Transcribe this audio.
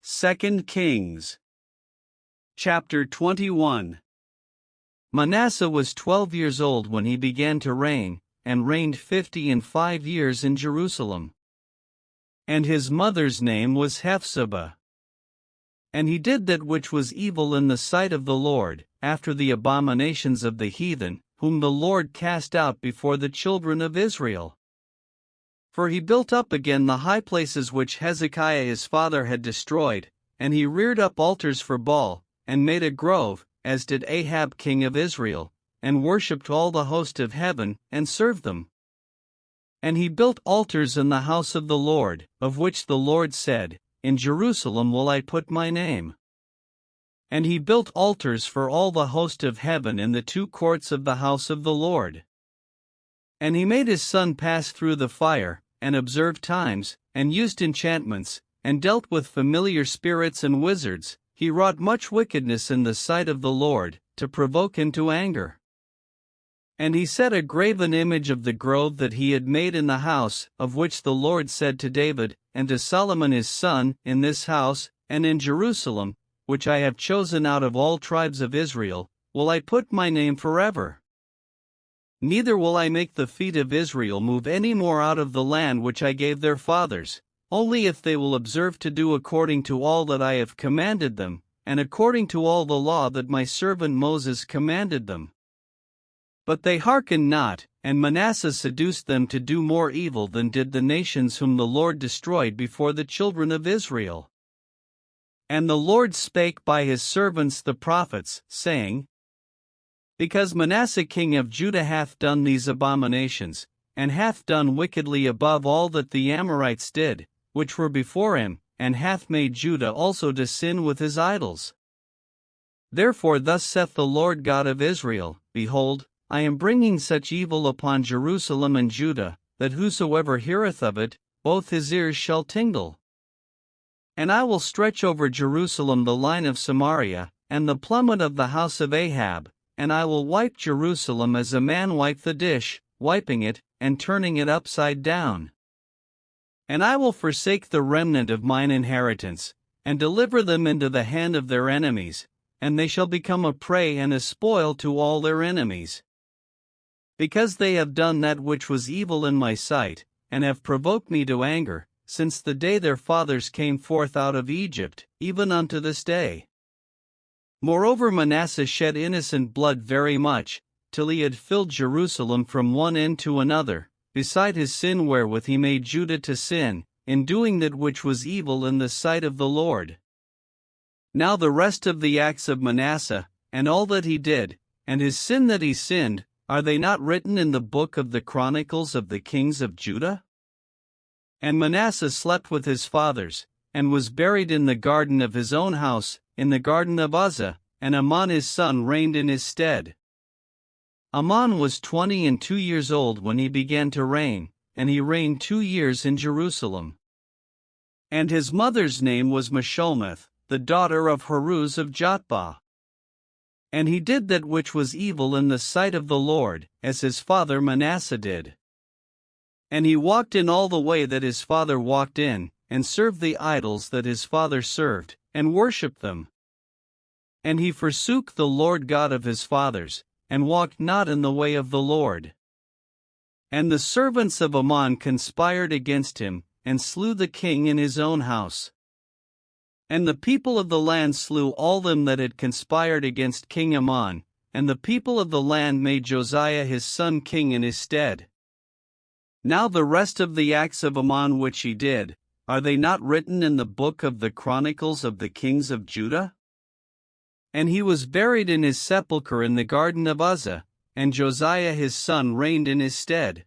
2 Kings. Chapter 21. Manasseh was 12 years old when he began to reign, and reigned 55 years in Jerusalem. And his mother's name was Hephzibah. And he did that which was evil in the sight of the Lord, after the abominations of the heathen, whom the Lord cast out before the children of Israel. For he built up again the high places which Hezekiah his father had destroyed, and he reared up altars for Baal, and made a grove, as did Ahab king of Israel, and worshipped all the host of heaven, and served them. And he built altars in the house of the Lord, of which the Lord said, In Jerusalem will I put my name. And he built altars for all the host of heaven in the two courts of the house of the Lord. And he made his son pass through the fire, and observed times, and used enchantments, and dealt with familiar spirits and wizards. He wrought much wickedness in the sight of the Lord, to provoke him to anger. And he set a graven image of the grove that he had made in the house, of which the Lord said to David, and to Solomon his son, In this house, and in Jerusalem, which I have chosen out of all tribes of Israel, will I put my name forever. Neither will I make the feet of Israel move any more out of the land which I gave their fathers, only if they will observe to do according to all that I have commanded them, and according to all the law that my servant Moses commanded them. But they hearkened not, and Manasseh seduced them to do more evil than did the nations whom the Lord destroyed before the children of Israel. And the Lord spake by his servants the prophets, saying, Because Manasseh king of Judah hath done these abominations, and hath done wickedly above all that the Amorites did, which were before him, and hath made Judah also to sin with his idols. Therefore thus saith the Lord God of Israel, Behold, I am bringing such evil upon Jerusalem and Judah, that whosoever heareth of it, both his ears shall tingle. And I will stretch over Jerusalem the line of Samaria, and the plummet of the house of Ahab, and I will wipe Jerusalem as a man wipe the dish, wiping it, and turning it upside down. And I will forsake the remnant of mine inheritance, and deliver them into the hand of their enemies, and they shall become a prey and a spoil to all their enemies. Because they have done that which was evil in my sight, and have provoked me to anger, since the day their fathers came forth out of Egypt, even unto this day. Moreover Manasseh shed innocent blood very much, till he had filled Jerusalem from one end to another, beside his sin wherewith he made Judah to sin, in doing that which was evil in the sight of the Lord. Now the rest of the acts of Manasseh, and all that he did, and his sin that he sinned, are they not written in the book of the Chronicles of the kings of Judah? And Manasseh slept with his fathers, and was buried in the garden of his own house, in the garden of Uzzah, and Amon his son reigned in his stead. Amon was 22 years old when he began to reign, and he reigned 2 years in Jerusalem. And his mother's name was Meshullemeth, the daughter of Haruz of Jotbah. And he did that which was evil in the sight of the Lord, as his father Manasseh did. And he walked in all the way that his father walked in, and served the idols that his father served, and worshipped them. And he forsook the Lord God of his fathers, and walked not in the way of the Lord. And the servants of Amon conspired against him, and slew the king in his own house. And the people of the land slew all them that had conspired against King Amon, and the people of the land made Josiah his son king in his stead. Now the rest of the acts of Amon which he did, are they not written in the book of the Chronicles of the kings of Judah? And he was buried in his sepulchre in the garden of Uzzah, and Josiah his son reigned in his stead.